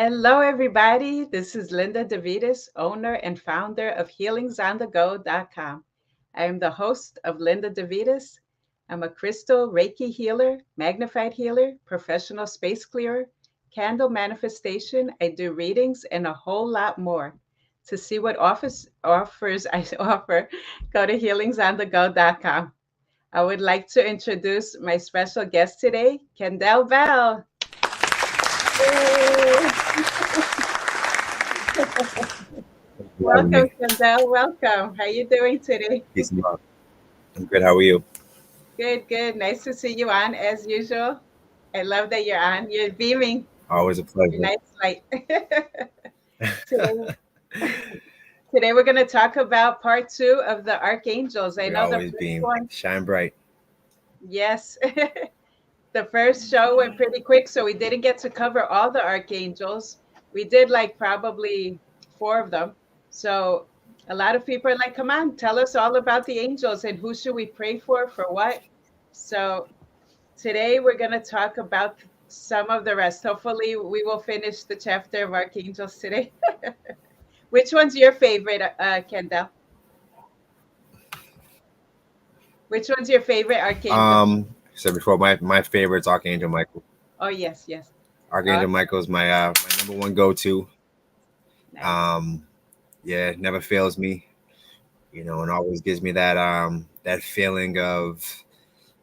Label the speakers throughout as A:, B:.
A: Hello, everybody. This is Linda DeVitis, owner and founder of healingsonthego.com. I am the host of Linda DeVitis. I'm a crystal Reiki healer, magnified healer, professional space clearer, candle manifestation. I do readings and a whole lot more. To see what offers I offer, go to healingsonthego.com. I would like to introduce my special guest today, Kendall Bell. Yay! Welcome, Kendall. Welcome. How you doing today?
B: Peace and love. I'm good. How are you?
A: Good, good. Nice to see you on as usual. I love that you're on. You're beaming.
B: Always a
A: Your
B: pleasure.
A: nice light. Today, today we're going to talk about part two of the Archangels. I
B: We
A: know the
B: always
A: first
B: beam.
A: one,
B: Shine bright.
A: yes. The first show went pretty quick, so we didn't get to cover all the Archangels. We did like probably four of them. So a lot of people are like, come on, tell us all about the angels and who should we pray for what. So today we're going to talk about some of the rest. Hopefully, we will finish the chapter of Archangels today. Which one's your favorite, Kendall? Which one's your favorite Archangel?
B: Said before, my favorite's Archangel Michael.
A: Oh, yes, yes.
B: Archangel
A: Okay,
B: Michael is my number one go-to.
A: nice.
B: Um, yeah, never fails me. And always gives me that feeling of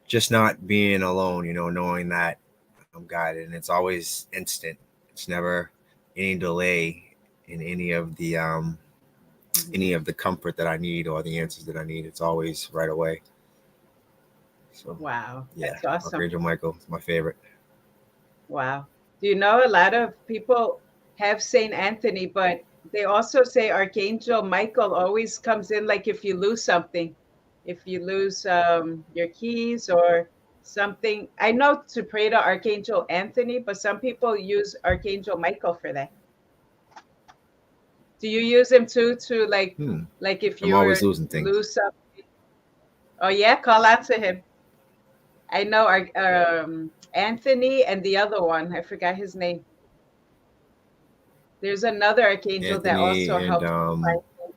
B: just not being alone. Knowing that I'm guided, and it's always instant. It's never any delay in
A: Mhm.
B: any of the comfort that I need or the answers that I need. It's always right away. So
A: Wow,
B: yeah,
A: that's awesome.
B: Archangel Michael is my favorite.
A: Wow. Do you know a lot of people have Saint Anthony, but they also say Archangel Michael always comes in like if you lose something, if you lose your keys or something. I know to pray to Archangel Anthony, but some people use Archangel Michael for that. Do you use him too to like if
B: I'm
A: you
B: always losing things.
A: lose some? Oh yeah, call out to him. I know our Anthony and the other one. I forgot his name. There's another archangel that
B: Anthony
A: also
B: and
A: helps you find things.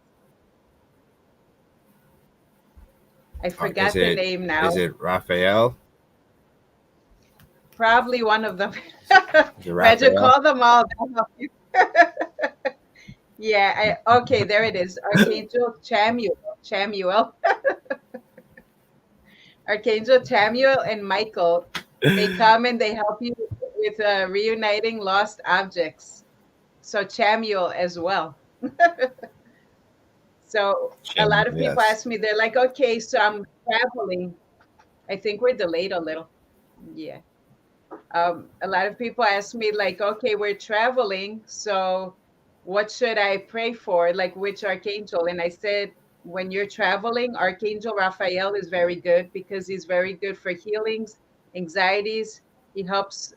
A: I
B: is
A: forgot the
B: it
A: name now.
B: is it Raphael?
A: Probably one of them.
B: Is it
A: Imagine
B: Raphael?
A: call them all. That'll help you. Yeah. Okay. There it is. Archangel Chamuel. Chamuel. Archangel Chamuel and Michael. They come and they help you with reuniting lost objects. So Chamuel as well. So a lot of people
B: Yes.
A: ask me, they're like, okay, so I'm traveling. I think we're delayed a little. Yeah. A lot of people ask me, like, okay, we're traveling. So what should I pray for? Like, which archangel? And I said, when you're traveling, Archangel Raphael is very good because he's very good for healings, anxieties. He helps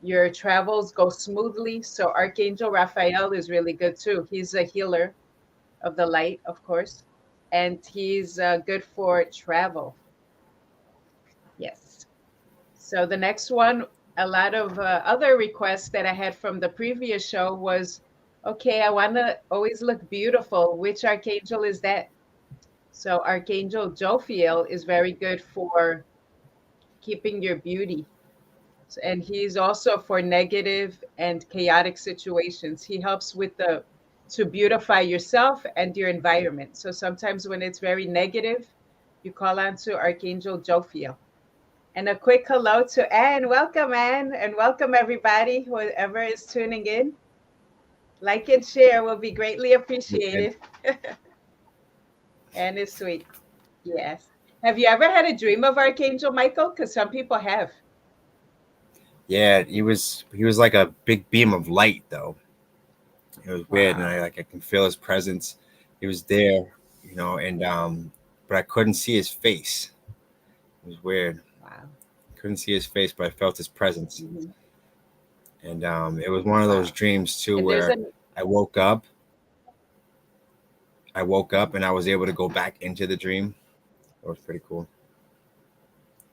A: your travels go smoothly. So Archangel Raphael is really good too. He's a healer of the light, of course, and he's good for travel. Yes. So the next one, a lot of other requests that I had from the previous show was, okay, I want to always look beautiful. Which archangel is that? So Archangel Jophiel is very good for keeping your beauty. And he's also for negative and chaotic situations. He helps with the to beautify yourself and your environment. So sometimes when it's very negative, you call on to Archangel Jophiel. And a quick hello to Anne. Welcome, Anne, and welcome everybody, whoever is tuning in. Like and share will be greatly
B: And
A: appreciated. Anne is sweet. Yes. Have you ever had a dream of Archangel Michael? Because some people have.
B: yeah, he was like a big beam of light though. It was weird, and
A: Wow.
B: I can feel his presence. He was there, and but I couldn't see his face. It was weird.
A: Wow.
B: Couldn't see his face, but I felt his presence.
A: Hmm.
B: And it was one of those
A: Wow.
B: dreams too
A: And there's
B: where
A: a
B: I woke up. I woke up and I was able to go back into the dream. That was pretty cool.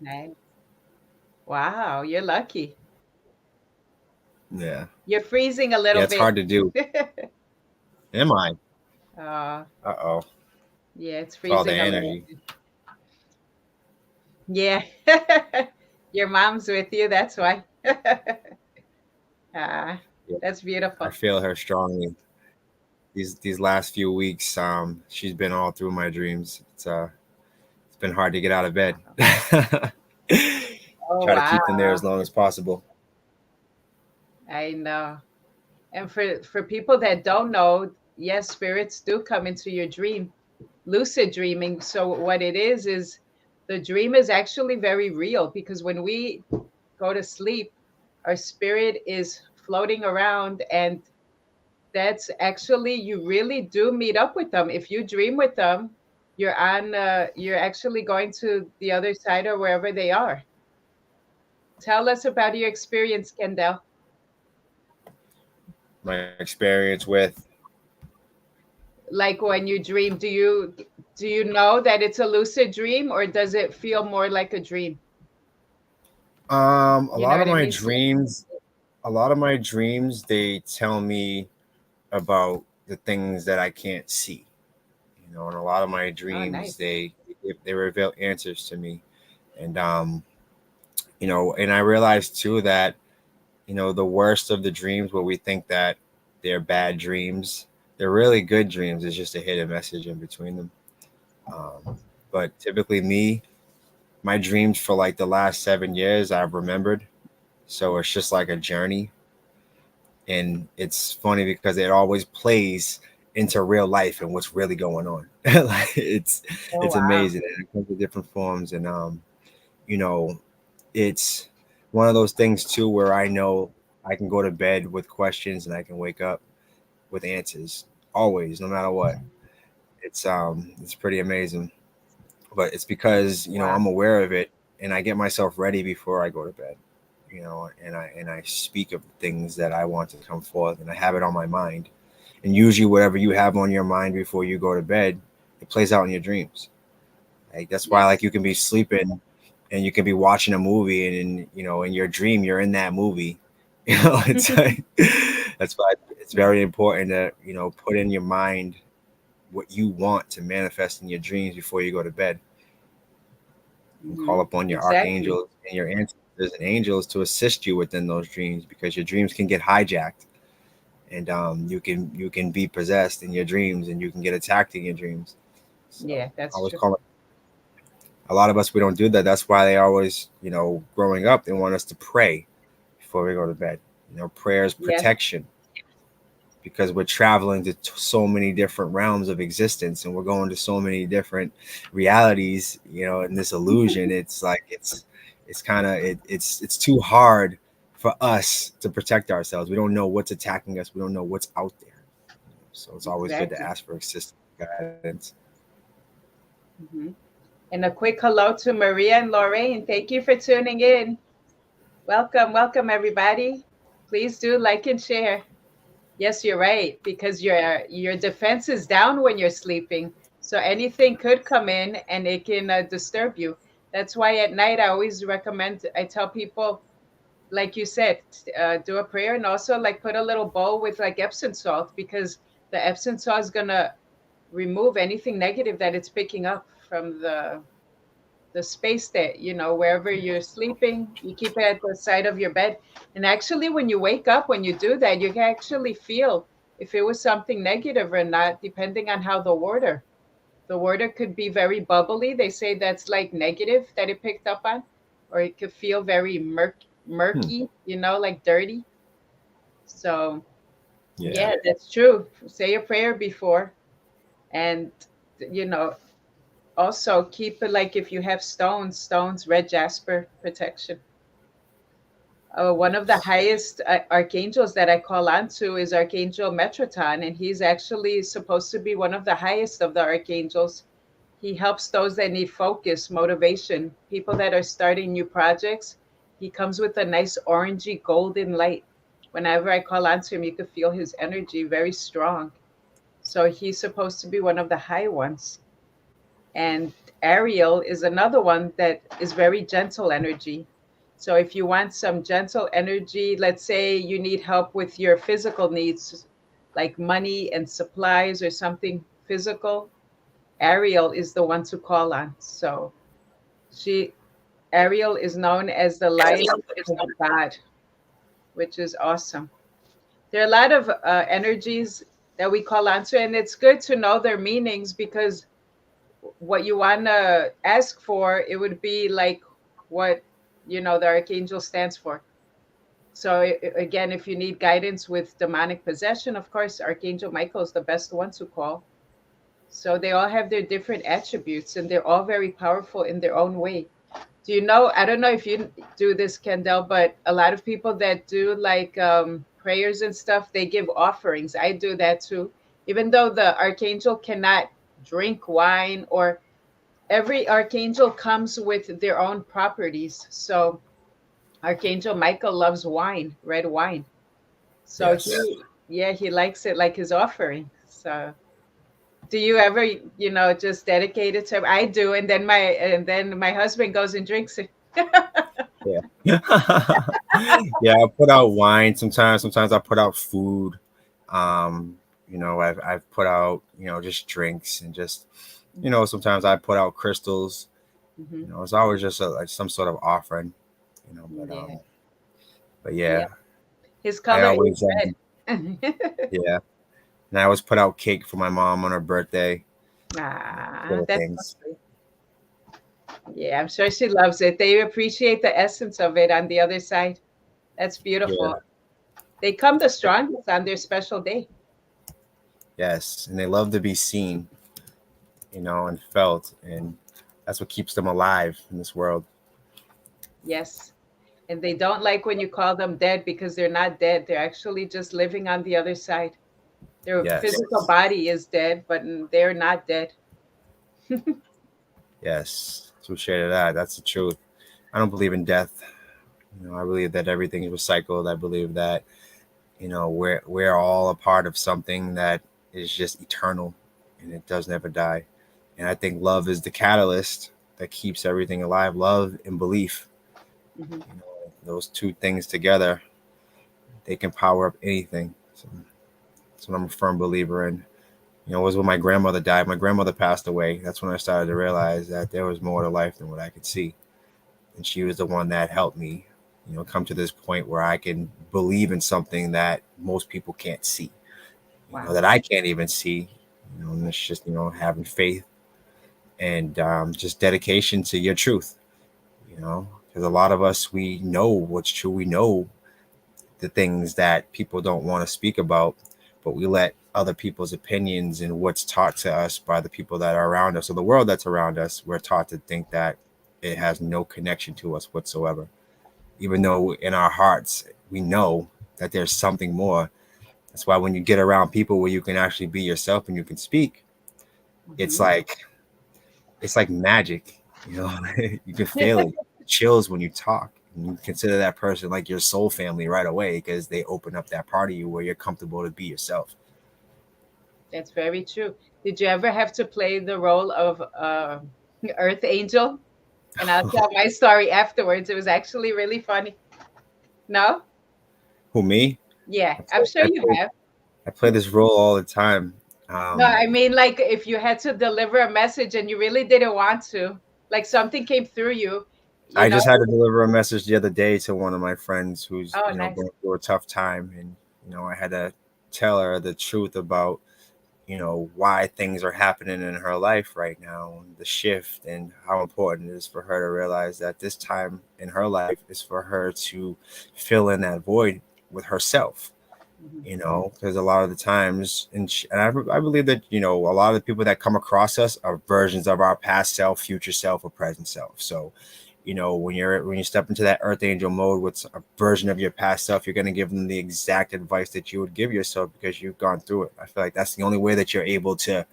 A: nice. Wow, you're lucky.
B: Yeah.
A: You're freezing a
B: Yeah,
A: little
B: it's hard
A: bit.
B: to do. Am I?
A: uh,
B: Uh-oh.
A: yeah, it's
B: It's all the
A: freezing a little
B: energy.
A: bit. Yeah. Your mom's with you, that's why. Ah,
B: Yeah.
A: that's
B: I
A: beautiful.
B: feel her strongly. These last few weeks, she's been all through my dreams. It's been hard to get out of bed.
A: Oh,
B: Try to keep them there
A: wow.
B: as long as possible.
A: I know. And for people that don't know, yes, spirits do come into your dream, lucid dreaming. So what it is the dream is actually very real because when we go to sleep, our spirit is floating around, and that's actually, you really do meet up with them. If you dream with them, you're actually going to the other side or wherever they are. Tell us about your experience, Kendall.
B: My experience with
A: Like when you dream, do you know that it's a lucid dream, or does it feel more like a dream?
B: a
A: You know
B: lot of
A: what I
B: my
A: mean?
B: dreams, they tell me about the things that I can't see. And a lot of my
A: Oh,
B: dreams,
A: nice.
B: they reveal answers to me. And and I realized too that the worst of the dreams where we think that they're bad dreams, they're really good dreams. It's just a hidden message in between them. um, but typically my dreams for like the last 7 years I've remembered, so it's just like a journey. And it's funny because it always plays into real life and what's really going on. Like
A: Oh,
B: it's
A: wow.
B: amazing, and it comes in different forms. And you know it's one of those things too where I know I can go to bed with questions and I can wake up with answers always, no matter what. It's pretty amazing. But it's because
A: Wow.
B: I'm aware of it, and I get myself ready before I go to bed. And I speak of things that I want to come forth, and I have it on my mind. And usually, whatever you have on your mind before you go to bed, it plays out in your dreams. Like that's why, like,
A: Yes.
B: you can be sleeping, and you can be watching a movie, and in your dream, you're in that movie. It's like that's why it's very important to put in your mind what you want to manifest in your dreams before you go to bed. And call
A: Hmm.
B: upon your
A: Exactly.
B: archangels and your ancestors and angels to assist you within those dreams, because your dreams can get hijacked, and you can be possessed in your dreams, and you can get attacked in your dreams. So
A: Yeah,
B: I
A: that's
B: was
A: true.
B: calling a lot of us, we don't do that. That's why they always, growing up, they want us to pray before we go to bed. Prayers
A: Yes.
B: protection, because we're traveling to so many different realms of existence, and we're going to so many different realities, in this illusion. It's like it's kind of it's too hard for us to protect ourselves. We don't know what's attacking us. We don't know what's out there. So it's always good to
A: Exactly.
B: ask for assistance, guidance.
A: Hmm. And a quick hello to Maria and Lorraine. Thank you for tuning in. Welcome, welcome, everybody. Please do like and share. Yes, you're right, because your defense is down when you're sleeping. So anything could come in and it can disturb you. That's why at night I always recommend, I tell people, like you said, do a prayer, and also like put a little bowl with like Epsom salt, because the Epsom salt is gonna remove anything negative that it's picking up from the space that, wherever you're sleeping, you keep it at the side of your bed. And actually, when you wake up, when you do that, you can actually feel if it was something negative or not, depending on how the water could be very bubbly. They say that's like negative that it picked up on, or it could feel very
B: Hmm.
A: murky, like dirty. So
B: Yeah.
A: yeah, that's true. Say a prayer before. And you know also keep it, like if you have stones, red jasper protection. One of the highest archangels that I call on to is Archangel Metroton, and he's actually supposed to be one of the highest of the archangels. He helps those that need focus, motivation, people that are starting new projects. He comes with a nice orangey golden light. Whenever I call on to him, you could feel his energy very strong. So he's supposed to be one of the high ones. And Ariel is another one that is very gentle energy. So if you want some gentle energy, let's say you need help with your physical needs, like money and supplies or something physical, Ariel is the one to call on. So she Ariel is known as the lion of God, which is awesome. There are a lot of energies that we call on to, and it's good to know their meanings because what you want to ask for, it would be like what the archangel stands for. So again, if you need guidance with demonic possession, of course, Archangel Michael is the best one to call. So they all have their different attributes, and they're all very powerful in their own way. Do you know? I don't know if you do this, Kendall, but a lot of people that do like prayers and stuff, they give offerings. I do that too. Even though the archangel cannot drink wine, or every archangel comes with their own properties. So Archangel Michael loves wine, red wine. So
B: Yes.
A: he likes it like his offering. So do you ever, just dedicate it to him? I do, and then my husband goes and drinks it.
B: Yeah. Yeah, I put out wine sometimes. Sometimes I put out food. I've put out, just drinks and just, sometimes I put out crystals.
A: Hmm.
B: It's always just like some sort of offering, but
A: Yeah,
B: yeah,
A: yeah. His
B: I
A: color is
B: always
A: red.
B: yeah, and I always put out cake for my mom on her birthday. Little
A: That's
B: things.
A: lovely. Yeah, I'm sure she loves it. They appreciate the essence of it on the other side. That's
B: Yeah.
A: beautiful. They come the strongest on their special day.
B: Yes, and they love to be seen, and felt, and that's what keeps them alive in this world.
A: Yes. And they don't like when you call them dead because they're not dead. They're actually just living on the other side. Their
B: Yes,
A: physical body is dead, but they're not dead.
B: yes, so share that. That's the truth. I don't believe in death. I believe that everything is recycled. I believe that we're all a part of something that is just eternal, and it does never die. And I think love is the catalyst that keeps everything alive. Love and belief.
A: Hmm.
B: Those two things together, they can power up anything. So that's what I'm a firm believer in. It was when my grandmother died. My grandmother passed away. That's when I started to realize that there was more to life than what I could see. And she was the one that helped me, come to this point where I can believe in something that most people can't see,
A: Wow.
B: that I can't even see. And it's just, having faith and just dedication to your truth, because a lot of us, we know what's true. We know the things that people don't want to speak about, but we let other people's opinions and what's taught to us by the people that are around us, or the world that's around us, we're taught to think that it has no connection to us whatsoever, even though in our hearts we know that there's something more. That's why when you get around people where you can actually be yourself and you can speak, it's
A: Hmm.
B: like it's like magic. You can feel it, chills when you talk. And you consider that person like your soul family right away because they open up that part of you where you're comfortable to be yourself.
A: That's very true. Did you ever have to play the role of Earth Angel? And I'll tell my story afterwards. It was actually really funny. No?
B: Who, me?
A: Yeah,
B: I
A: I'm
B: play,
A: sure
B: I
A: you
B: play,
A: have.
B: I play this role all the time.
A: No,
B: Um,
A: I mean, like if you had to deliver a message and you really didn't want to, like something came through you, you
B: I
A: know?
B: just had to deliver a message the other day to one of my friends who's,
A: Oh, nice.
B: going through a tough time, and I had to tell her the truth about why things are happening in her life right now, the shift, and how important it is for her to realize that this time in her life is for her to fill in that void with herself.
A: Mhm.
B: Because a lot of the times, and I believe that a lot of the people that come across us are versions of our past self, future self, or present self. So when you step into that earth angel mode with a version of your past self, you're going to give them the exact advice that you would give yourself because you've gone through it. I feel like that's the only way that you're able to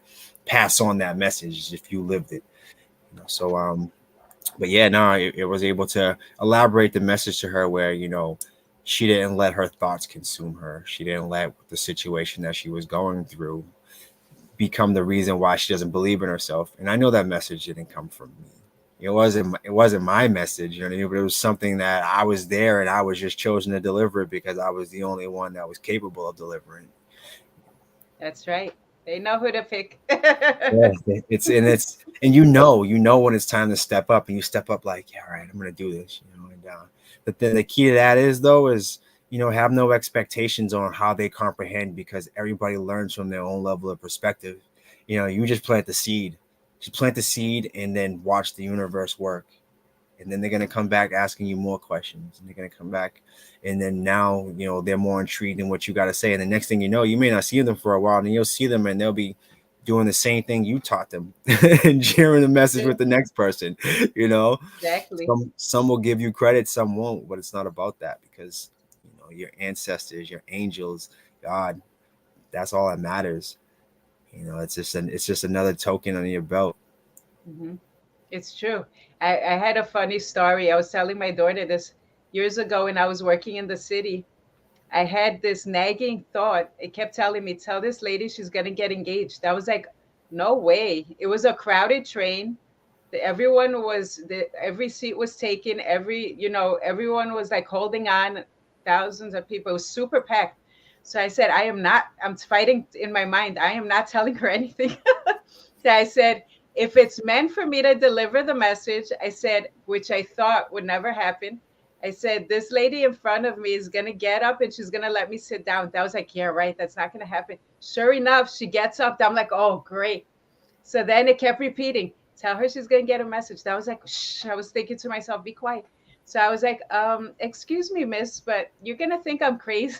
B: pass on that message is if you lived it. But yeah, no, it was able to elaborate the message to her where she didn't let her thoughts consume her. She didn't let the situation that she was going through become the reason why she doesn't believe in herself. And I know that message didn't come from me. it wasn't my message, you know what I mean? But it was something that I was there and I was just chosen to deliver it because I was the only one that was capable of delivering.
A: That's right. They know who to pick.
B: Yeah, and you know when it's time to step up, and you step up like, yeah, all right, I'm gonna do this, you know. And but then the key to that is though is have no expectations on how they comprehend because everybody learns from their own level of perspective. You just plant the seed, and then watch the universe work. And then they're going to come back asking you more questions, and they're going to come back, and then now they're more intrigued in what you got to say, and the next thing you know, you may not see them for a while, and you'll see them and they'll be doing the same thing you taught them and sharing the message with the next person.
A: Exactly.
B: Some will give you credit, some won't, but it's not about that because your ancestors, your angels, God, that's all that matters. It's just another token on your belt.
A: Hmm. It's true. I had a funny story. I was telling my daughter this years ago when I was working in the city. I had this nagging thought. It kept telling me, tell this lady she's going to get engaged. I was like, no way. It was a crowded train. Every seat was taken. Everyone was like holding on, thousands of people. It was super packed. So I said, I'm fighting in my mind. I am not telling her anything. So I said, if it's meant for me to deliver the message, I said, which I thought would never happen, I said, this lady in front of me is going to get up and she's going to let me sit down. That was like, yeah, right. That's not going to happen. Sure enough, she gets up. I'm like, oh, great. So then it kept repeating, tell her she's going to get a message. That was like, shh. I was thinking to myself, be quiet. So I was like, excuse me, miss, but you're going to think I'm crazy.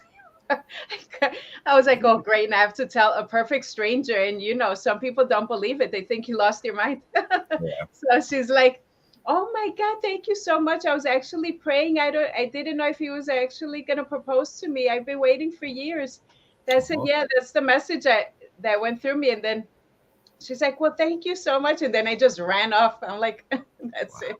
A: I was like, oh, great. And I have to tell a perfect stranger. And, some people don't believe it. They think you lost your mind.
B: Yeah.
A: So she's like, oh my God, thank you so much. I was actually praying. I didn't know if he was actually going to propose to me. I've been waiting for years. I said, yeah, that's the message that went through me. And then she's like, well, thank you so much. And then I just ran off. I'm like, that's it.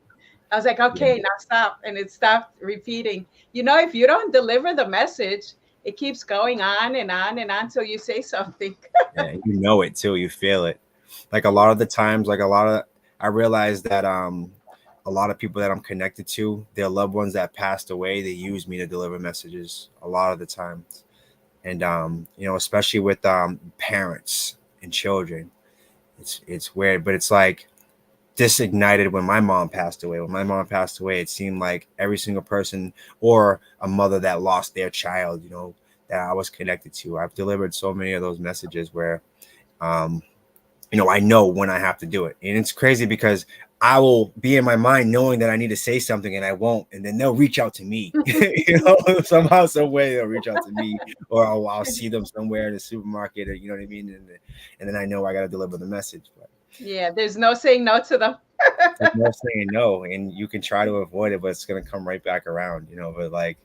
A: I was like, okay, now stop. And it stopped repeating. If you don't deliver the message, it keeps going on and on and on till you say something.
B: Yeah, you know it too. You feel it. Like a lot of the times, I realize that a lot of people that I'm connected to, their loved ones that passed away, they use me to deliver messages a lot of the times. And especially with parents and children, it's weird, but it's like this ignited when my mom passed away. When my mom passed away, it seemed like every single person or a mother that lost their child, that I was connected to. I've delivered so many of those messages where um, I know when I have to do it. And it's crazy because I will be in my mind knowing that I need to say something and I won't. And then they'll reach out to me, somehow, some way they'll reach out to me, or I'll see them somewhere in the supermarket, or you know what I mean? And then I know I got to deliver the message. But
A: yeah, there's no saying no to them.
B: there's no saying no, and you can try to avoid it, but it's going to come right back around, but like,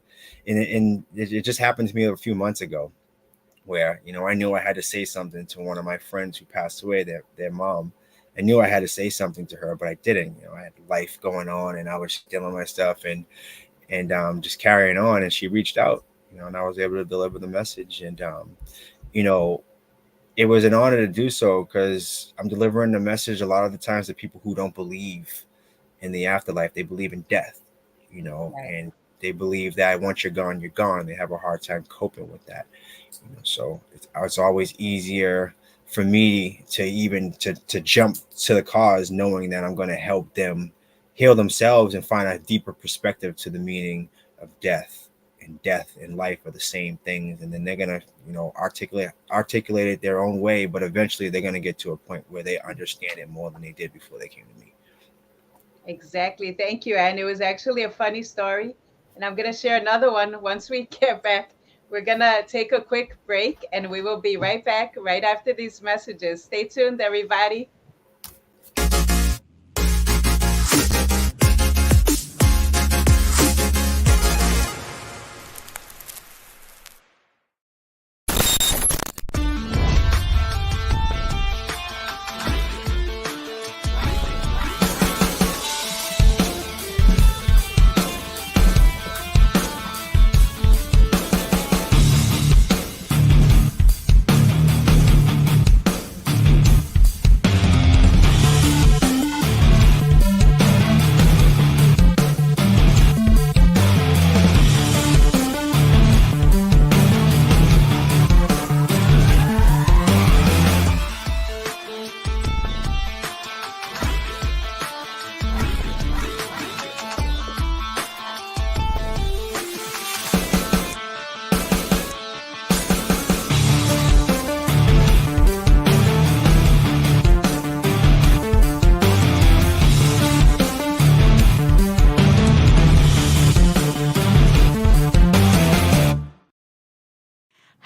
B: and it just happened to me a few months ago where I knew I had to say something to one of my friends who passed away, their mom. I knew I had to say something to her, but I didn't. I had life going on, and I was dealing with my stuff and just carrying on. And she reached out, and I was able to deliver the message. And you know, it was an honor to do so because I'm delivering the message a lot of the times to people who don't believe in the afterlife. They believe in death,
A: Right.
B: and they believe that once you're gone, you're gone. They have a hard time coping with that. So it's always easier for me to even to jump to the cause, knowing that I'm going to help them heal themselves and find a deeper perspective to the meaning of death. And death and life are the same things, and then they're gonna articulate it their own way, but eventually they're gonna get to a point where they understand it more than they did before they came to me.
A: Exactly. Thank you. And it was actually a funny story. And I'm going to share another one once we get back. We're going to take a quick break and we will be right back right after these messages. Stay tuned, everybody.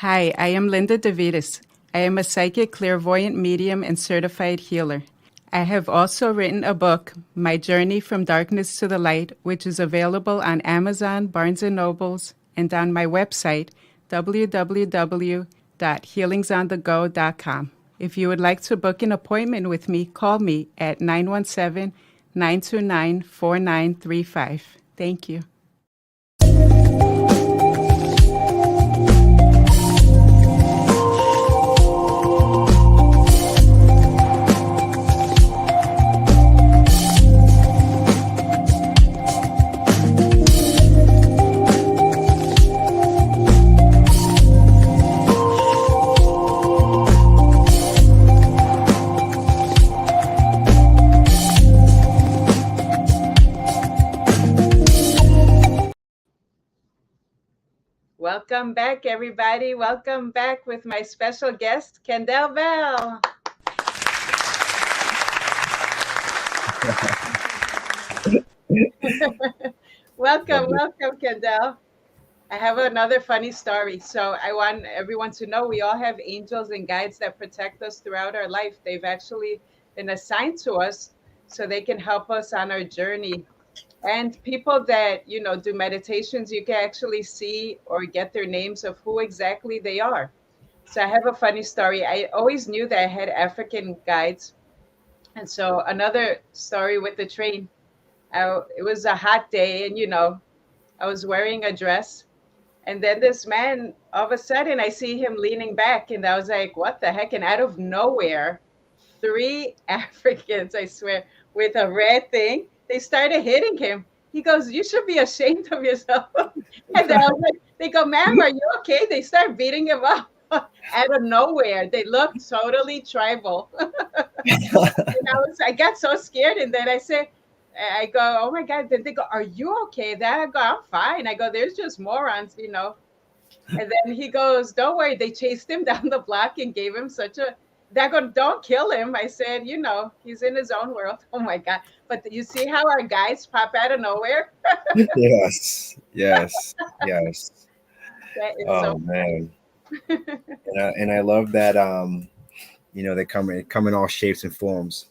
C: Hi, I am Linda DeVitis. I am a psychic, clairvoyant medium, and certified healer. I have also written a book, My Journey from Darkness to the Light, which is available on Amazon, Barnes & Nobles, and on my website, www.healingsonthego.com. If you would like to book an appointment with me, call me at 917-929-4935. Thank you.
A: Welcome back, everybody. Welcome back with my special guest, Kendall Bell. Welcome, Kendall. I have another funny story. So I want everyone to know we all have angels and guides that protect us throughout our life. They've actually been assigned to us so they can help us on our journey. And people that, do meditations, you can actually see or get their names of who exactly they are. So I have a funny story. I always knew that I had African guides. And so another story with the train. It was a hot day, and I was wearing a dress, and then this man, all of a sudden, I see him leaning back, and I was like, "What the heck?" And out of nowhere, three Africans, I swear, with a red thing, they started hitting him. He goes, "You should be ashamed of yourself." And then I was like, "They go, ma'am, are you okay?" They start beating him up out of nowhere. They looked totally tribal. And I got so scared, and then I go, "Oh my God!" Then they go, "Are you okay?" Then I go, "I'm fine." I go, "There's just morons." And then he goes, "Don't worry." They chased him down the block and gave him such a. They go, "Don't kill him." I said, "He's in his own world." Oh my God! But you see how our guys pop out of nowhere?
B: Yes, yes, yes.
A: That is so
B: Oh man, and I love that. They come in all shapes and forms.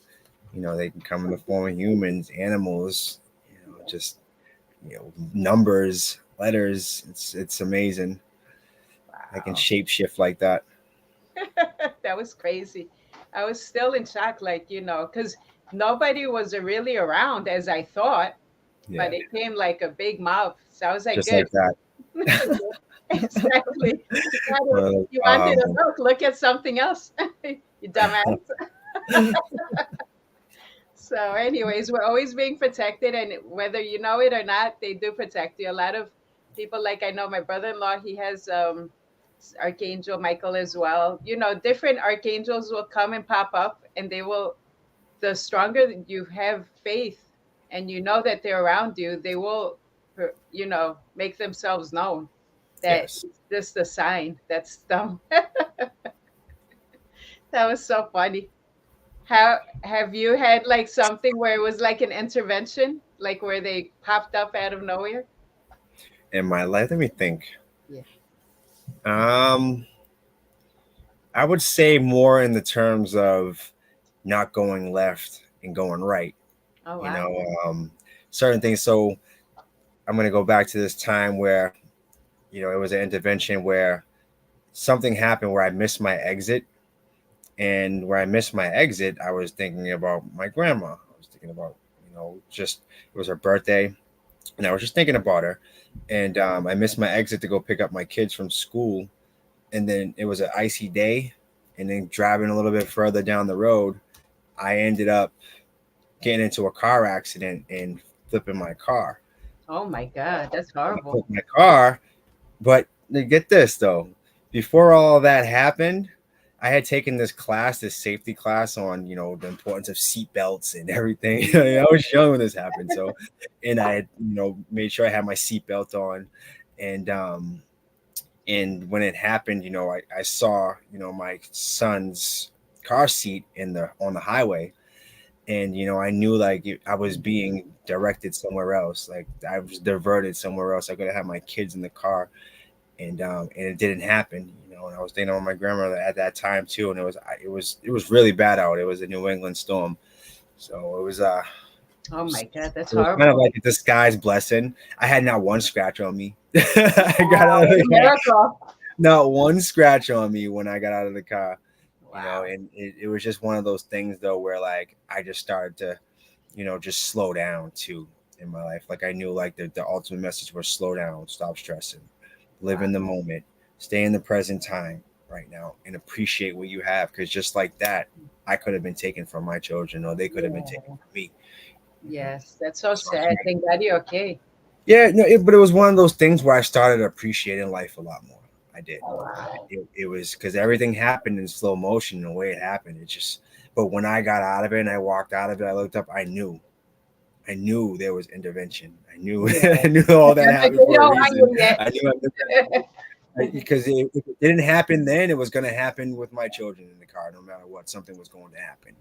B: They can come in the form of humans, animals. Just numbers, letters. It's amazing. I can
A: wow.
B: shape shift like that.
A: That was crazy. I was still in shock, because nobody was really around as I thought,
B: Yeah,
A: but it came like a big mob. So I was like,
B: just
A: good.
B: like that.
A: Exactly.
B: Well,
A: You wanted to look at something else, you dumbass. So, anyways, we're always being protected, and whether you know it or not, they do protect you. A lot of people, like I know my brother-in-law, he has Archangel Michael as well. Different archangels will come and pop up, and they will. The stronger that you have faith, and you know that they're around you, they will, make themselves known. That
B: yes.
A: it's just a sign. That's dumb. That was so funny. How have you had like something where it was like an intervention, like where they popped up out of nowhere?
B: In my life, let me think.
A: Yeah.
B: Um, I would say more in the terms of not going left and going right.
A: Oh
B: You
A: wow.
B: know, um, certain things. So I'm going to go back to this time where it was an intervention where something happened where I missed my exit, and where I missed my exit, I was thinking about my grandma. I was thinking about just it was her birthday, and I was just thinking about her, and I missed my exit to go pick up my kids from school, and then it was an icy day, and then driving a little bit further down the road, I ended up getting into a car accident and flipping my car.
A: Oh my God, that's
B: When I
A: horrible.
B: flipped my car, but get this though, before all that happened, I had taken this class, this safety class on, the importance of seat belts and everything. I was young when this happened. So, and I had, made sure I had my seat belt on. And when it happened, I saw, my son's car seat on the highway. And, I knew like I was being directed somewhere else. Like I was diverted somewhere else. I could have had my kids in the car, and it didn't happen. And I was staying with my grandmother at that time too, and it was really bad out. It was a New England storm, so
A: Oh my God, that's
B: it was kind of
A: horrible.
B: like a disguised blessing. I had not one scratch on me. I got
A: Wow,
B: out of
A: what a
B: the car,
A: miracle.
B: not one scratch on me when I got out of the car.
A: Wow.
B: And it was just one of those things though where like I just started to, just slow down too in my life. Like I knew like the ultimate message was slow down, stop stressing, live
A: Wow.
B: in the moment, stay in the present time right now, and appreciate what you have. Because just like that, I could have been taken from my children, or they could have been taken
A: Yeah.
B: from me. You know,
A: Yes, that's so
B: so it's
A: sad. Thank God you're okay.
B: yeah, no, but it was one of those things where I started appreciating life a lot more. I did.
A: Wow.
B: It was because everything happened in slow motion the way it happened. It just, but when I got out of it and I walked out of it, I looked up. I knew there was intervention. I knew,
A: Yeah.
B: I knew all that
A: Like,
B: happened
A: you
B: for a
A: don't want
B: reason.
A: you yet.
B: I knew because if it didn't happen then, it was going to happen with my children in the car, no matter what. Something was going to happen,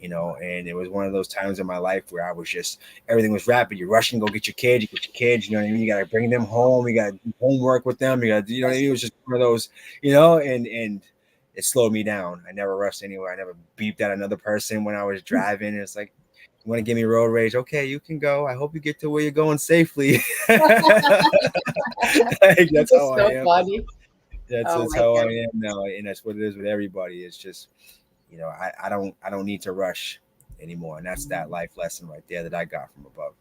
B: And it was one of those times in my life where I was just everything was rapid. You're rushing, go get your kids, you get your kids. You know what I mean? You got to bring them home. You got to do homework with them. You got to, what I mean? It was just one of those, and it slowed me down. I never rushed anywhere. I never beeped at another person when I was driving. It's like, you want to give me road rage? Okay, you can go. I hope you get to where you're going safely. Like, that's
A: It's
B: how I
A: so
B: am.
A: funny.
B: That's
A: Oh
B: that's
A: my
B: how I
A: God.
B: am now, and that's what it is with everybody. It's just, I don't need to rush anymore, and that's that life lesson right there that I got from above.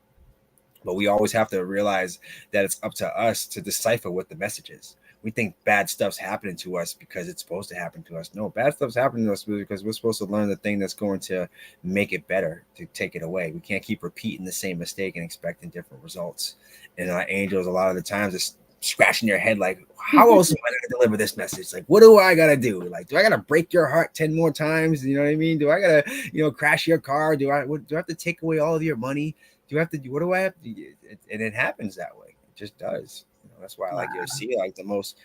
B: But we always have to realize that it's up to us to decipher what the message is. We think bad stuff's happening to us because it's supposed to happen to us. No, bad stuff's happening to us because we're supposed to learn the thing that's going to make it better, to take it away. We can't keep repeating the same mistake and expecting different results. And our angels, a lot of the times, is scratching their head like, how else am I going to deliver this message? Like, what do I got to do? Like, do I got to break your heart 10 more times? You know what I mean? Do I got to, crash your car? Do I have to take away all of your money? Do you have to do, what do I have to do? And it happens that way. It just does. That's why I like
A: Wow.
B: see like the most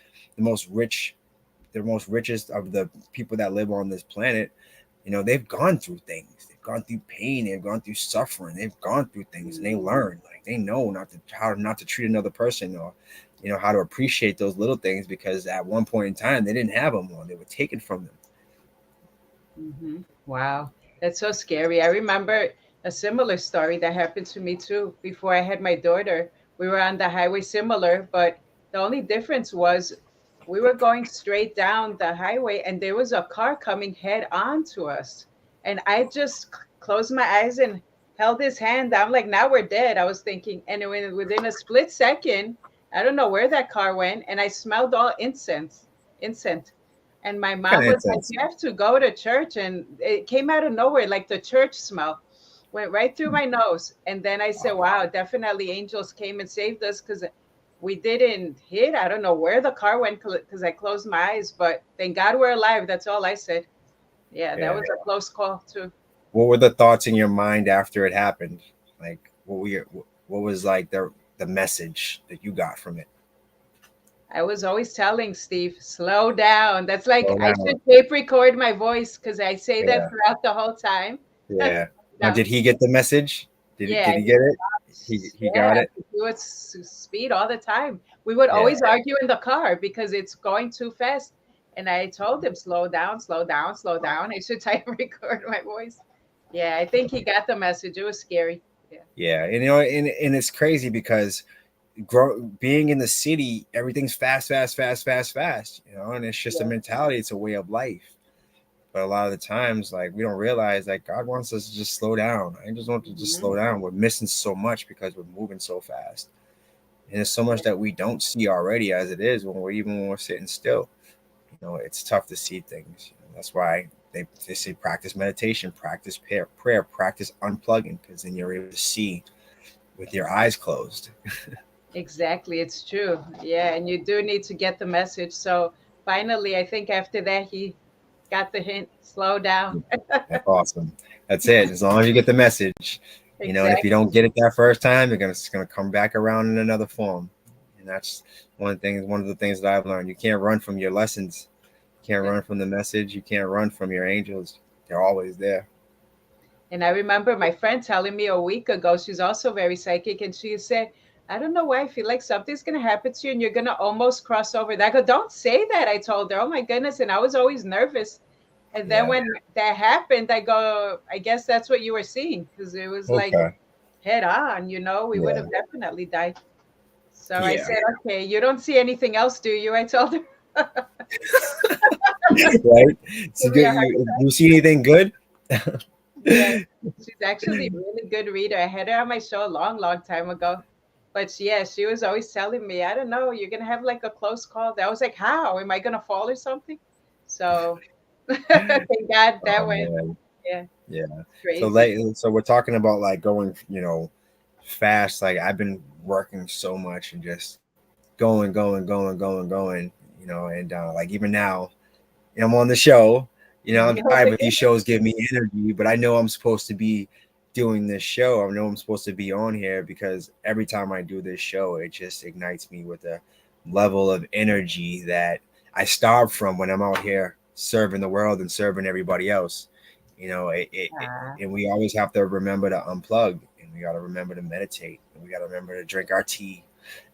B: rich, the most richest of the people that live on this planet. They've gone through things. They've gone through pain. They've gone through suffering. They've gone through things, and they learn. Like they know how not to treat another person, or how to appreciate those little things, because at one point in time they didn't have them, or they were taken from them.
A: Wow, that's so scary. I remember a similar story that happened to me too before I had my daughter. We were on the highway similar, but the only difference was we were going straight down the highway and there was a car coming head on to us. And I just closed my eyes and held his hand. I'm like, now we're dead. I was thinking, and within a split second, I don't know where that car went, and I smelled all incense. And my
B: Kind
A: mom
B: of
A: was like,
B: intense.
A: "You have to go to church." And it came out of nowhere, like the church smell went right through my nose. And then I said, wow, definitely angels came and saved us because we didn't hit. I don't know where the car went because I closed my eyes, but thank God we're alive. That's all I said. Yeah, that
B: Yeah.
A: was a close call, too.
B: What were the thoughts in your mind after it happened? Like, what was like the message that you got from it?
A: I was always telling Steve, slow down. That's like,
B: Slow
A: I
B: down.
A: should tape record my voice because I say that
B: Yeah.
A: throughout the whole time.
B: Yeah. Now,
A: Down.
B: did he get the message?
A: Yeah,
B: Did he get it? He got
A: yeah,
B: it.
A: we do it speed all the time. We would
B: Yeah.
A: always argue in the car because it's going too fast. And I told him, slow down, slow down, slow down. I should try to record my voice. Yeah, I think he got the message. It was scary. Yeah.
B: Yeah. And it's crazy because being in the city, everything's fast, fast, fast, fast, fast. And it's just a
A: Yeah.
B: mentality. It's a way of life. But a lot of the times, like, we don't realize that God wants us to just slow down. I just want to just
A: Mhm.
B: slow down. We're missing so much because we're moving so fast. And there's so much that we don't see already as it is when we're sitting still. It's tough to see things. That's why they say practice meditation, practice prayer, practice unplugging, because then you're able to see with your eyes closed.
A: Exactly. It's true. Yeah. And you do need to get the message. So finally, I think after that, he got the hint, slow down.
B: That's awesome. That's it. As long as you get the message, and if you
A: Exactly.
B: don't get it that first time, it's gonna come back around in another form. And that's one of the things that I've learned. You can't run from your lessons. You can't
A: Yeah.
B: run from the message. You can't run from your angels. They're always there.
A: And I remember my friend telling me a week ago, she's also very psychic, and she said, I don't know why I feel like something's gonna happen to you and you're gonna almost cross over. I go, don't say that. I told her, oh my goodness, and I was always nervous. And then
B: Yeah.
A: when that happened, I go, I guess that's what you were seeing because it was like
B: Okay.
A: head on. We would
B: Yeah.
A: have definitely died. So I
B: Yeah.
A: said, okay, you don't see anything else, do you? I told her.
B: Right. So
A: Give me a hard
B: you see anything good?
A: Yeah, she's actually a really good reader. I had her on my show a long, long time ago. But yeah, she was always telling me, I don't know, you're gonna have like a close call. I was like, how? Am I gonna fall or something? So thank God that
B: Oh
A: went,
B: man.
A: yeah,
B: Yeah. So
A: crazy.
B: like, so we're talking about like going, fast. Like I've been working so much and just going, and like even now, I'm on the show. I'm tired, but these shows give me energy. But I know I'm supposed to be doing this show. I know I'm supposed to be on here because every time I do this show, it just ignites me with a level of energy that I starve from when I'm out here serving the world and serving everybody else.
A: Ah,
B: And we always have to remember to unplug, and we got to remember to meditate, and we got to remember to drink our tea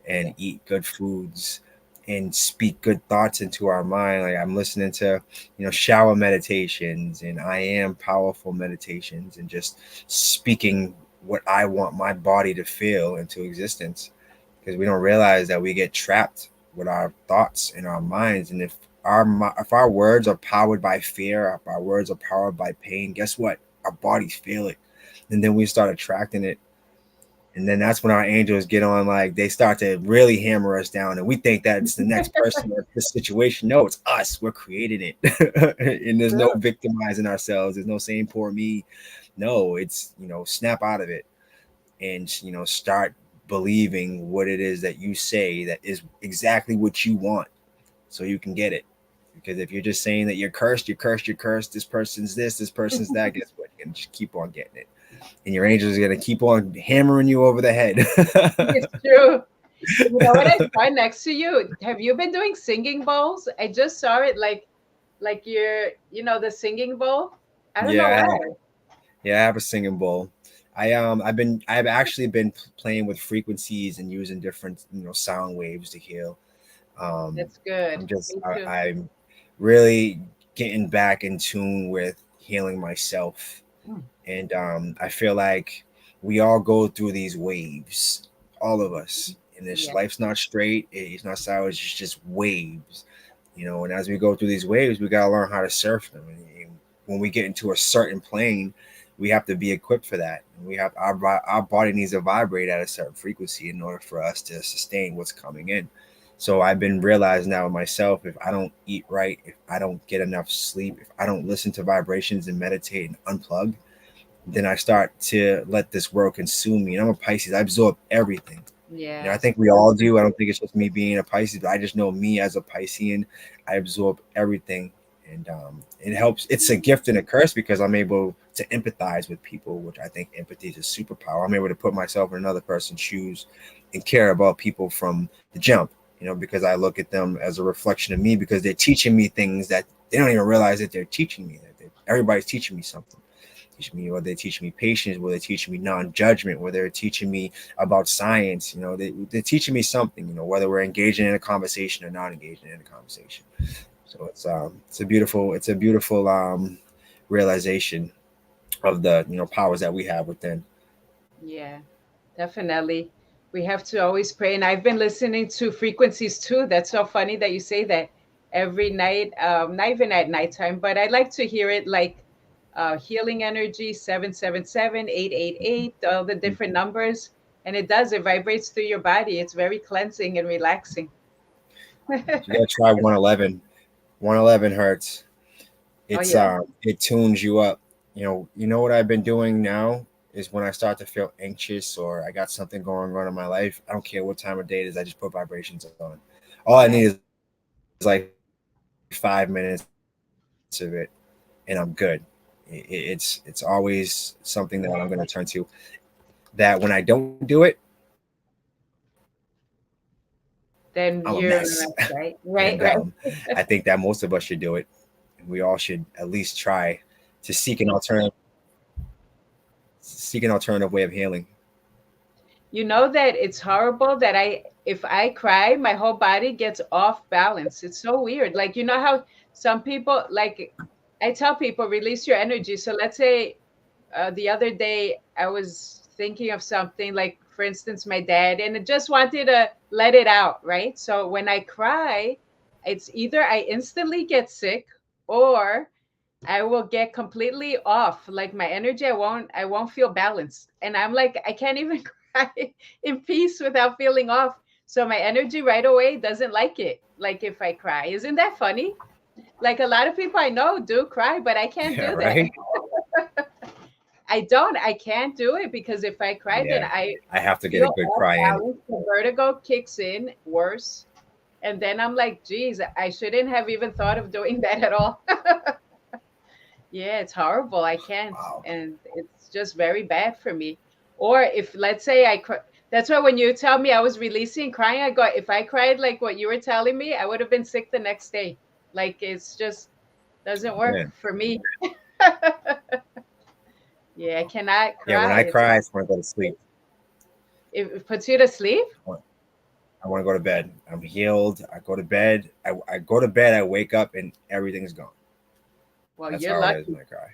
A: yeah,
B: and eat good foods and speak good thoughts into our mind. Like I'm listening to, shower meditations and I am powerful meditations and just speaking what I want my body to feel into existence. Because we don't realize that we get trapped with our thoughts in our minds. And if our words are powered by fear, if our words are powered by pain, guess what? Our bodies feel it. And then we start attracting it, and then that's when our angels get on, like they start to really hammer us down. And we think that it's the next person or this situation. No, it's us. We're creating it. And there's no
A: true.
B: victimizing ourselves. There's no saying poor me. No, it's, snap out of it and, start believing what it is that you say that is exactly what you want so you can get it. Because if you're just saying that you're cursed, you're cursed, you're cursed, this person's that, guess what? You're going to just keep on getting it, and your angels are going to keep on hammering you over the head.
A: It's true. You know what I saw next to you? Have you been doing singing bowls? I just saw it like the singing bowl. I don't know
B: Yeah,
A: why.
B: yeah, I have a singing bowl. I've actually been playing with frequencies and using different, sound waves to heal. Um,
A: That's good. Me too.
B: I'm really getting back in tune with healing myself.
A: Mm,
B: And I feel like we all go through these waves, all of us. And this
A: yeah.
B: life's not straight, it's not sour, it's just waves. And as we go through these waves, we gotta learn how to surf them. And when we get into a certain plane, we have to be equipped for that. And we have our body needs to vibrate at a certain frequency in order for us to sustain what's coming in. So I've been realizing now myself, if I don't eat right, if I don't get enough sleep, if I don't listen to vibrations and meditate and unplug, then I start to let this world consume me. And I'm a Pisces. I absorb everything. I
A: Yes.
B: think we all do. I don't think it's just me being a Pisces, but I just know me as a Piscean, I absorb everything. And it helps. It's a gift and a curse because I'm able to empathize with people, which I think empathy is a superpower. I'm able to put myself in another person's shoes and care about people from the jump, because I look at them as a reflection of me because they're teaching me things that they don't even realize that they're teaching me. Everybody's teaching me something, whether they're teaching me patience, whether they're teaching me non-judgment, whether they're teaching me about science. They're teaching me something, whether we're engaging in a conversation or not engaging in a conversation. So it's a beautiful realization of the powers that we have within.
A: Yeah, definitely. We have to always pray. And I've been listening to frequencies too. That's so funny that you say that every night, not even at nighttime, but I like to hear it like healing energy 777 888, all the different numbers. And it does, it vibrates through your body. It's very cleansing and relaxing.
B: You gotta try 111. 111 hertz.
A: Oh,
B: It's
A: yeah.
B: it tunes you up. You know what I've been doing now is when I start to feel anxious or I got something going on in my life, I don't care what time of day it is, I just put vibrations on. All I need is like 5 minutes of it and I'm good. It's always something that I'm going to turn to. That when I don't do it, I'm a mess.
A: Then
B: And
A: you're right.
B: I think
A: Right,
B: that
A: right.
B: most of us should do it. We all should at least try to seek an alternative way of healing.
A: You know that it's horrible that if I cry, my whole body gets off balance. It's so weird. Like, you know how some people, like, I tell people, release your energy. So let's say the other day I was thinking of something, like, for instance, my dad, and I just wanted to let it out, right? So when I cry, it's either I instantly get sick, or I will get completely off. Like, my energy, I won't feel balanced. And I'm like, I can't even cry in peace without feeling off. So my energy right away doesn't like it. Like, if I cry. Isn't that funny? Like, a lot of people I know do cry, but I can't
B: Yeah,
A: do that.
B: right.
A: I can't do it, because if I cry, then
B: Yeah,
A: I
B: I have to get a
A: feel
B: good
A: off
B: cry in.
A: balance. The vertigo kicks in worse. And then I'm like, geez, I shouldn't have even thought of doing that at all. Yeah, it's horrible. I can't.
B: Wow.
A: And it's just very bad for me. Or if, let's say, that's why when you tell me I was releasing crying, I go, if I cried like what you were telling me, I would have been sick the next day. Like, it's just doesn't work
B: Man.
A: for me. Yeah, I cannot
B: Yeah, when
A: cry.
B: I cry, I just want to go to sleep.
A: It puts you to sleep.
B: I want to go to bed. I'm healed. I go to bed. I go to bed. I wake up and everything's gone.
A: Well,
B: That's
A: you're
B: how it is
A: lucky.
B: when I cry.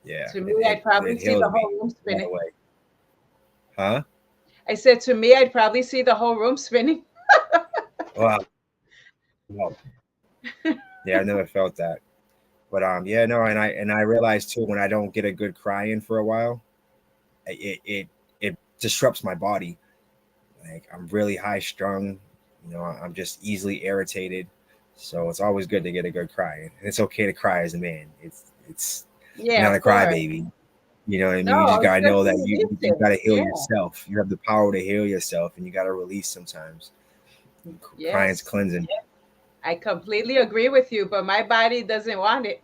B: Yeah,
A: To me, I'd probably
B: it
A: see the
B: heals
A: whole
B: me
A: room
B: right
A: spinning.
B: away. Huh?
A: I said, to me, I'd probably see the whole room spinning.
B: Wow. Wow. Yeah, I've never felt that. But yeah, no, and I realize too, when I don't get a good cry in for a while, it disrupts my body. Like, I'm really high strung. I'm just easily irritated. So it's always good to get a good cry in. And it's okay to cry as a man. It's you're
A: Yeah,
B: not a
A: of course.
B: crybaby. You know what I mean? You just
A: No, it's
B: gotta
A: good
B: know
A: to
B: that
A: release
B: you
A: it.
B: gotta heal
A: Yeah.
B: yourself. You have the power to heal yourself, and you gotta release sometimes. Crying's
A: Yes.
B: cleansing.
A: I completely agree with you, but my body doesn't want it.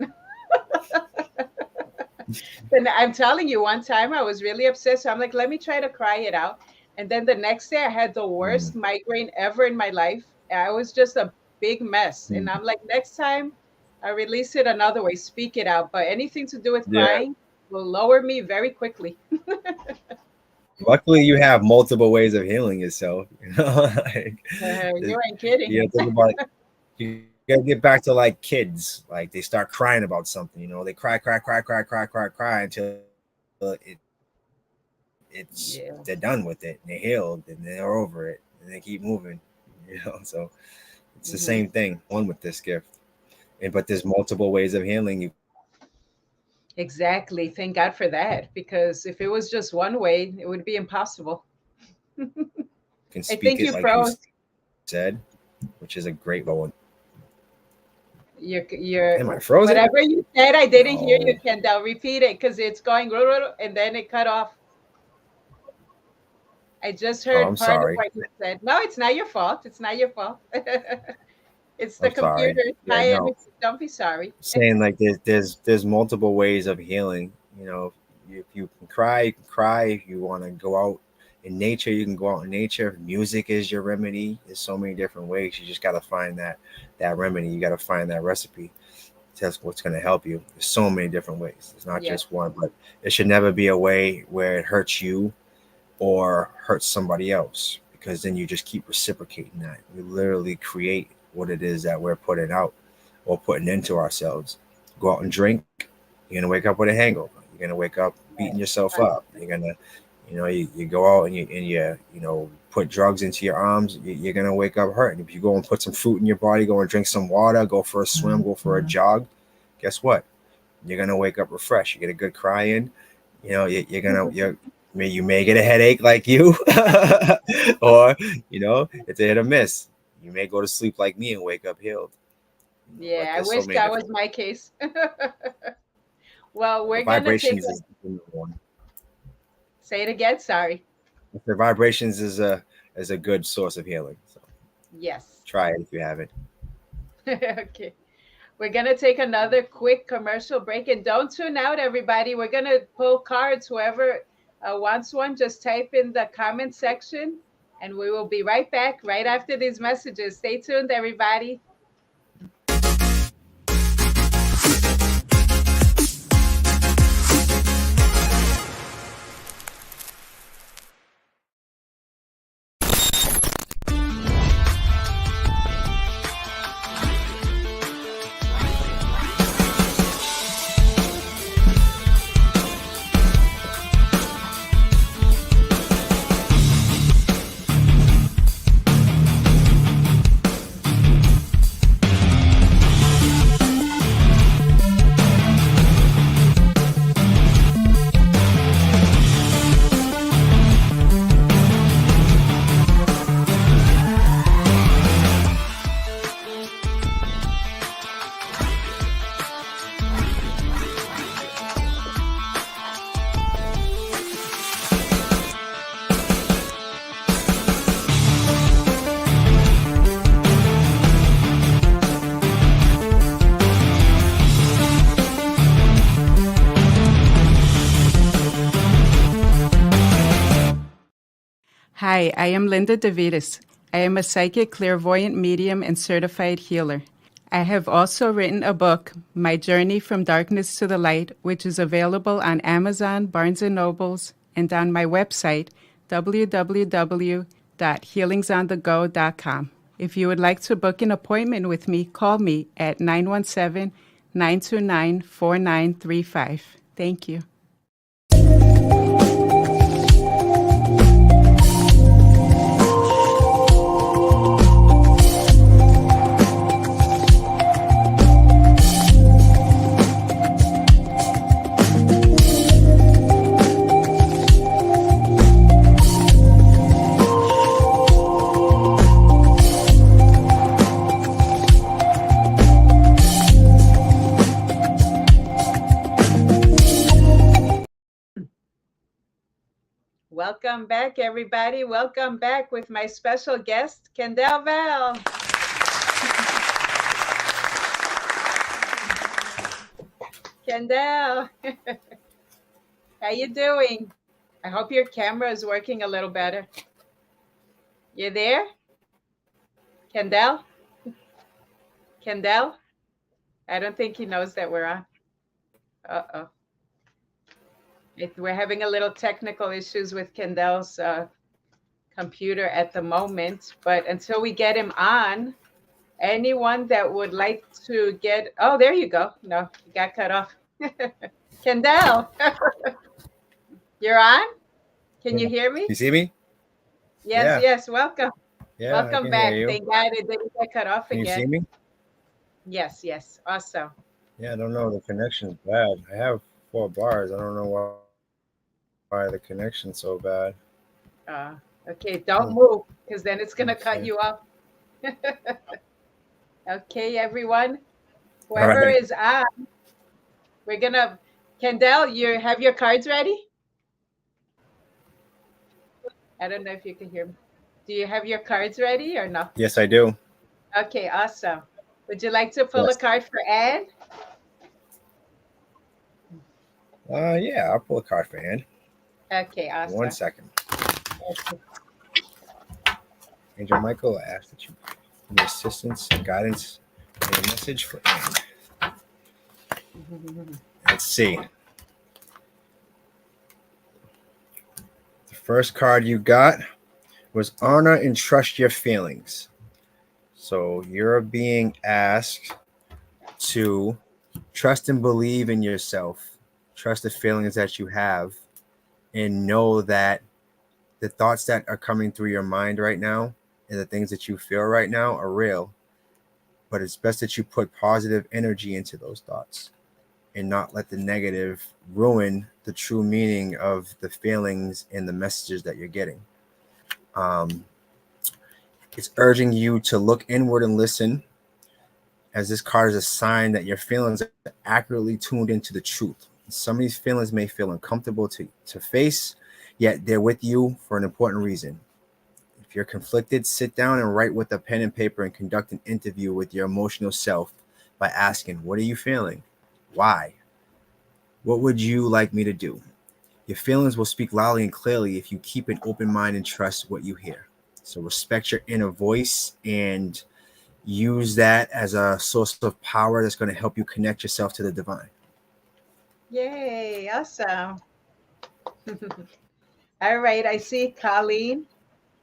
A: And I'm telling you, one time I was really upset. So I'm like, let me try to cry it out. And then the next day I had the worst
B: Mm,
A: migraine ever in my life. I was just a big mess. And
B: mm.
A: I'm like, next time I release it another way, speak it out. But anything to do with
B: Yeah.
A: crying will lower me very quickly.
B: Luckily, you have multiple ways of healing yourself. Like,
A: You ain't kidding.
B: you gotta think about it. You gotta get back to like kids. Like, they start crying about something. They cry, cry, cry, cry, cry, cry, cry until
A: Yeah.
B: they're done with it. And they're healed and they're over it and they keep moving. So it's the
A: Hmm.
B: same thing. One with this gift, but there's multiple ways of healing. You
A: Exactly. Thank God for that. Because if it was just one way, it would be impossible.
B: can
A: I
B: speak
A: think
B: it
A: you
B: like you
A: froze.
B: said, which is a great one.
A: You're
B: Am I frozen?
A: whatever you said, I didn't hear you,
B: No.
A: Kendall. Repeat it, because it's going and then it cut off. I just
B: Oh,
A: heard
B: I'm
A: part of
B: sorry.
A: what you said. No, it's not your fault. It's not your fault. It's the
B: I'm sorry.
A: computer. It's
B: Yeah,
A: high
B: no.
A: energy. Don't be sorry.
B: Saying like there's multiple ways of healing. If you can cry, you can cry. If you want to go out in nature, you can go out in nature. Music is your remedy. There's so many different ways. You just got to find that remedy. You got to find that recipe. That's what's going to help you. There's so many different ways. It's not
A: Yes.
B: just one, but it should never be a way where it hurts you or hurts somebody else, because then you just keep reciprocating that. We literally create what it is that we're putting out or putting into ourselves. Go out and drink, you're gonna wake up with a hangover. You're gonna wake up beating yourself up. You're gonna, you go out and you put drugs into your arms. You're gonna wake up hurting. If you go and put some fruit in your body, go and drink some water, go for a swim, go for a jog, guess what? You're gonna wake up refreshed. You get a good cry in. You may get a headache like you, or it's a hit or miss. You may go to sleep like me and wake up healed. But
A: Yeah, I
B: there's so
A: wish
B: many
A: that was
B: different
A: my case. Well,
B: the
A: we're gonna take
B: vibrations
A: a
B: is the number one.
A: say it again. Sorry.
B: The vibrations is a good source of healing. So
A: Yes.
B: try it if you haven't.
A: Okay. We're going to take another quick commercial break, and don't tune out, everybody. We're going to pull cards. Whoever wants one, just type in the comment section, and we will be right back right after these messages. Stay tuned, everybody.
C: Hi, I am Linda DeVitis. I am a psychic, clairvoyant medium, and certified healer. I have also written a book, My Journey from Darkness to the Light, which is available on Amazon, Barnes & Nobles, and on my website, www.healingsonthego.com. If you would like to book an appointment with me, call me at 917-929-4935. Thank you.
A: Welcome back, everybody. Welcome back with my special guest, Kendall Bell. Kendall, how you doing? I hope your camera is working a little better. You there? Kendall? Kendall? I don't think he knows that we're on. Uh-oh. We're having a little technical issues with Kendall's computer at the moment, but until we get him on, anyone that would like to get, oh, there you go. No, you got cut off. Kendall, you're on? Can you hear me?
B: You see me?
A: Yes, yes, welcome.
B: Yeah,
A: Welcome back. Thank God it didn't get cut off again.
B: Can you see me?
A: Yes, yes, awesome.
B: Yeah, I don't know. The connection's bad. I have 4 bars. I don't know why the connection's so bad.
A: Okay, don't move because then it's going to cut you off. Okay, everyone. Whoever is on, we're going to, Kendall, you have your cards ready? I don't know if you can hear me. Do you have your cards ready or no?
B: Yes, I do.
A: Okay, awesome. Would you like to pull a card for Anne?
B: Yeah, I'll pull a card for Anne.
A: Okay, awesome.
B: 1 second. Angel Michael, I ask that you give me assistance and guidance and a message for Anne. Let's see. The first card you got was honor and trust your feelings. So you're being asked to trust and believe in yourself, trust the feelings that you have, and know that the thoughts that are coming through your mind right now and the things that you feel right now are real. But it's best that you put positive energy into those thoughts and not let the negative ruin the true meaning of the feelings and the messages that you're getting. It's urging you to look inward and listen, as this card is a sign that your feelings are accurately tuned into the truth. Some of these feelings may feel uncomfortable to face, yet they're with you for an important reason. If you're conflicted, sit down and write with a pen and paper and conduct an interview with your emotional self by asking, what are you feeling? Why? What would you like me to do? Your feelings will speak loudly and clearly if you keep an open mind and trust what you hear. So respect your inner voice and use that as a source of power that's going to help you connect yourself to the divine.
A: Yay, awesome. All right, I see Colleen.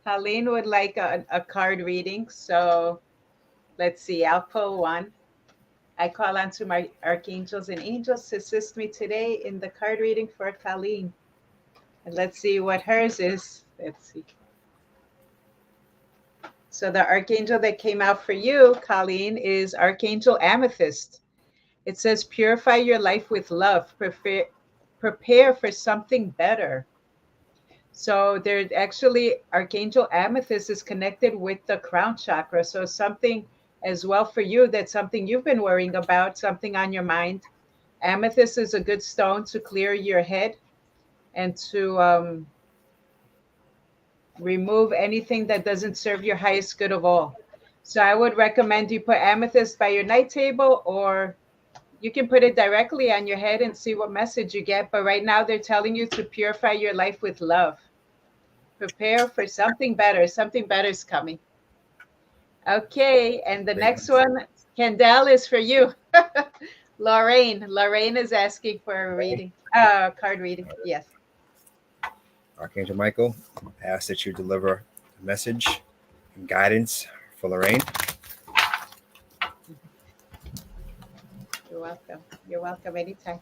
A: Colleen would like a card reading. So let's see, I'll pull one. I call on to my archangels and angels to assist me today in the card reading for Colleen. And let's see what hers is. Let's see. So the archangel that came out for you, Colleen, is Archangel Amethyst. It says, purify your life with love. Prepare for something better. So there's actually, Archangel Amethyst is connected with the crown chakra. So something as well for you, that's something you've been worrying about, something on your mind. Amethyst is a good stone to clear your head and to remove anything that doesn't serve your highest good of all. So I would recommend you put amethyst by your night table, or you can put it directly on your head and see what message you get. But right now they're telling you to purify your life with love. Prepare for something better. Something better is coming. Okay, and the next one, Kendall, is for you. Lorraine is asking for a reading, card reading. Yes.
B: Archangel Michael, I ask that you deliver a message and guidance for Lorraine.
A: You're welcome. You're welcome anytime.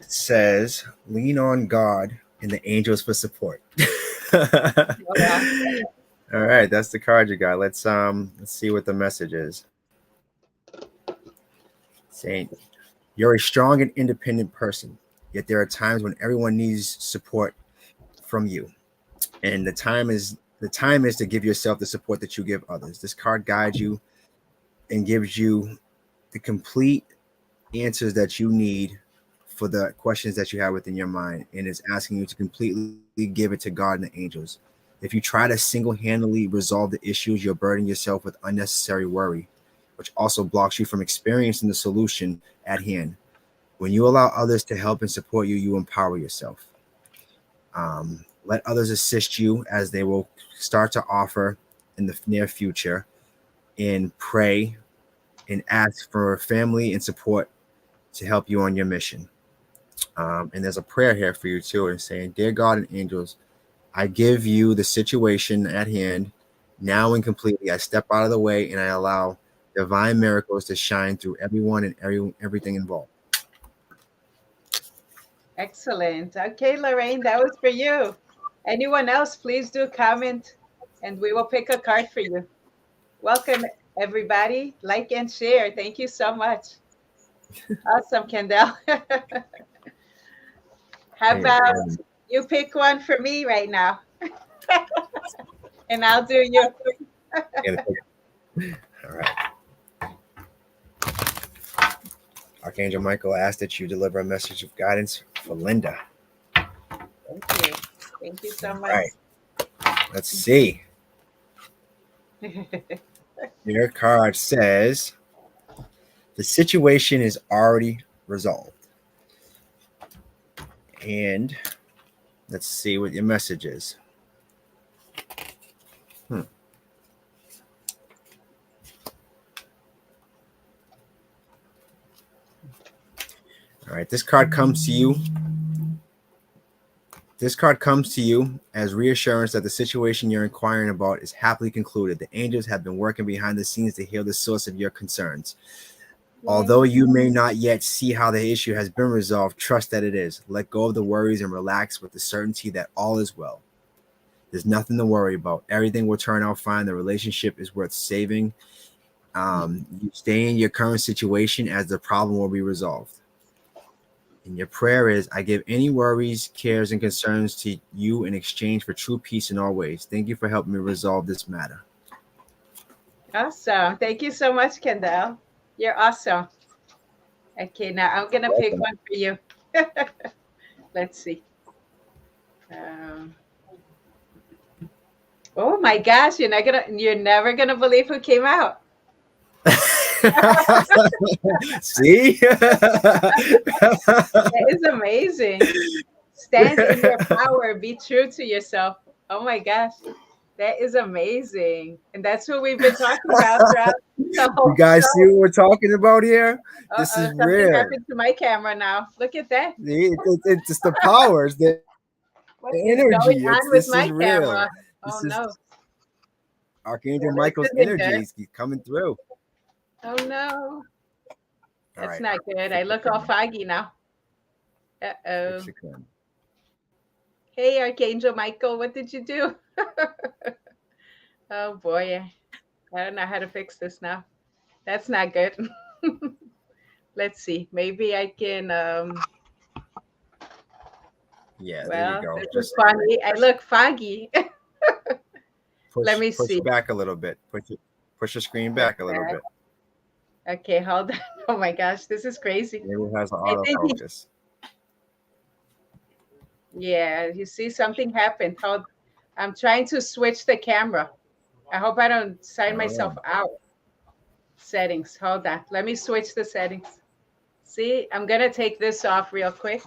B: It says, lean on God and the angels for support.
A: Oh, wow.
B: All right, that's the card you got. Let's see what the message is. Saying, you're a strong and independent person, yet there are times when everyone needs support from you. And the time is to give yourself the support that you give others. This card guides you and gives you the complete answers that you need for the questions that you have within your mind, and is asking you to completely give it to God and the angels. If you try to single-handedly resolve the issues, you're burdening yourself with unnecessary worry, which also blocks you from experiencing the solution at hand. When you allow others to help and support you, you empower yourself. Let others assist you as they will start to offer in the near future, and pray and ask for family and support to help you on your mission. And there's a prayer here for you too, and saying, dear God and angels, I give you the situation at hand now and completely. I step out of the way and I allow divine miracles to shine through everyone and everything involved.
A: Excellent. Okay, Lorraine, that was for you. Anyone else, please do comment and we will pick a card for you. Welcome, everybody. Like and share. Thank you so much. Awesome, Kendall. How about you pick one for me right now? And I'll do you.
B: All right. Archangel Michael asked that you deliver a message of guidance for Linda.
A: Thank you. Thank you so much.
B: All right. Let's see. Your card says the situation is already resolved. And let's see what your message is. All right, this card comes to you. This card comes to you as reassurance that the situation you're inquiring about is happily concluded. The angels have been working behind the scenes to heal the source of your concerns. Although you may not yet see how the issue has been resolved, trust that it is. Let go of the worries and relax with the certainty that all is well. There's nothing to worry about. Everything will turn out fine. The relationship is worth saving. You stay in your current situation as the problem will be resolved. And your prayer is, I give any worries, cares, and concerns to you in exchange for true peace in all ways. Thank you for helping me resolve this matter.
A: Awesome. Thank you so much, Kendall. You're awesome. Okay, now I'm going to pick one for you. Let's see. Oh my gosh, you're never gonna believe who came out.
B: See?
A: That is amazing. Stand in your power, be true to yourself. Oh my gosh. That is amazing. And that's what we've been talking about throughout the whole
B: You guys
A: show.
B: see what we're talking about here? This is
A: something
B: real.
A: happened to my camera now. Look at that.
B: It's just the powers, the energy. This is real.
A: Camera? Oh no.
B: Archangel Michael's energy is coming through.
A: Oh no. That's not good. I look all foggy now. Uh-oh. Hey, Archangel Michael, what did you do? Oh boy. I don't know how to fix this now. That's not good. Let's see. Maybe I can
B: yeah,
A: well,
B: there you go.
A: This is funny. I look foggy. Let me see.
B: Push back a little bit. Push your screen back a little bit.
A: Okay, hold on. Oh my gosh, this is crazy.
B: Maybe it has an autofocus.
A: Yeah, you see something happened. I'm trying to switch the camera. I hope I don't sign myself out. Settings. Hold on. Let me switch the settings. See, I'm going to take this off real quick.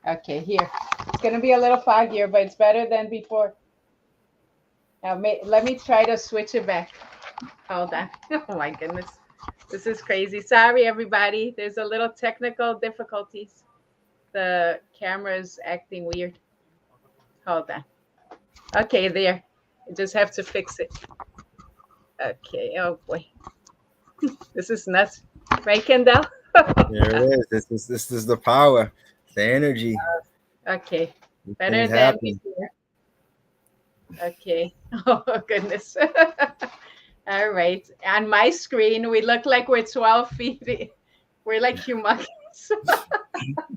A: Okay, here. It's going to be a little foggier, but it's better than before. Now, let me try to switch it back. Hold on. Oh my goodness. This is crazy. Sorry, everybody. There's a little technical difficulties. The camera is acting weird. Hold on. Okay, there. I just have to fix it. Okay. Oh boy. This is nuts. Right, Kendall?
B: There it is. This is the power, the energy.
A: Okay.
B: These
A: Better
B: things
A: than
B: happen.
A: before. Okay. Oh goodness. All right. On my screen, we look like we're 12 feet. We're like humongous.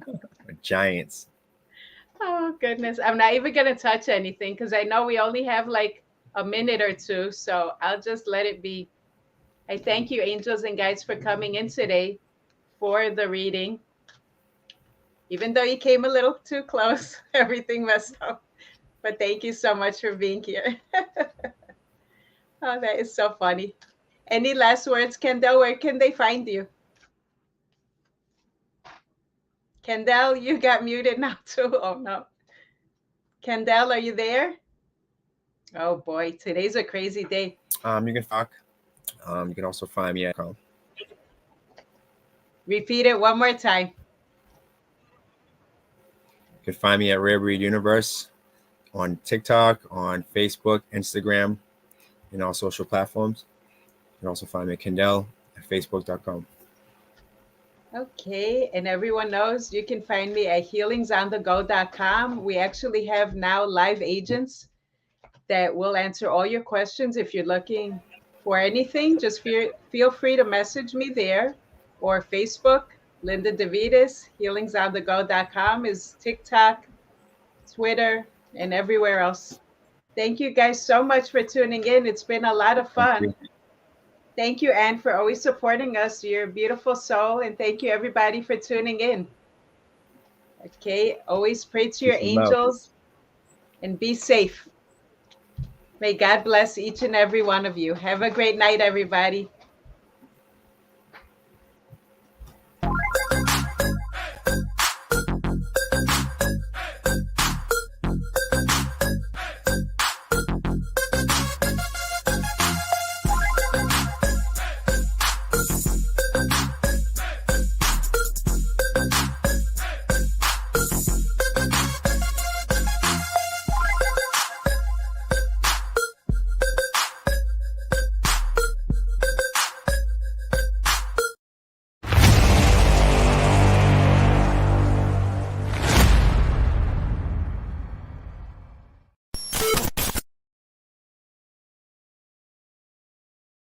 B: We're giants.
A: Oh goodness. I'm not even gonna touch anything because I know we only have like a minute or two. So I'll just let it be. I thank you, angels and guides, for coming in today for the reading. Even though you came a little too close, everything messed up. But thank you so much for being here. Oh, that is so funny. Any last words, Kendall? Where can they find you? Kendall, you got muted now too. Oh no. Kendall, are you there? Oh boy, today's a crazy day.
B: You can talk. You can also find me at
A: Repeat it one more time.
B: You can find me at Rare Breed Universe on TikTok, on Facebook, Instagram, and all social platforms. You can also find me at Kendall at Facebook.com.
A: Okay, and everyone knows you can find me at healingsonthego.com. We actually have now live agents that will answer all your questions. If you're looking for anything, just feel free to message me there, or Facebook. Linda DeVitis, healingsonthego.com is TikTok, Twitter, and everywhere else. Thank you guys so much for tuning in. It's been a lot of fun. Thank you, Anne, for always supporting us. You're a beautiful soul. And thank you, everybody, for tuning in. Okay, always pray to your angels and be safe. May God bless each and every one of you. Have a great night, everybody.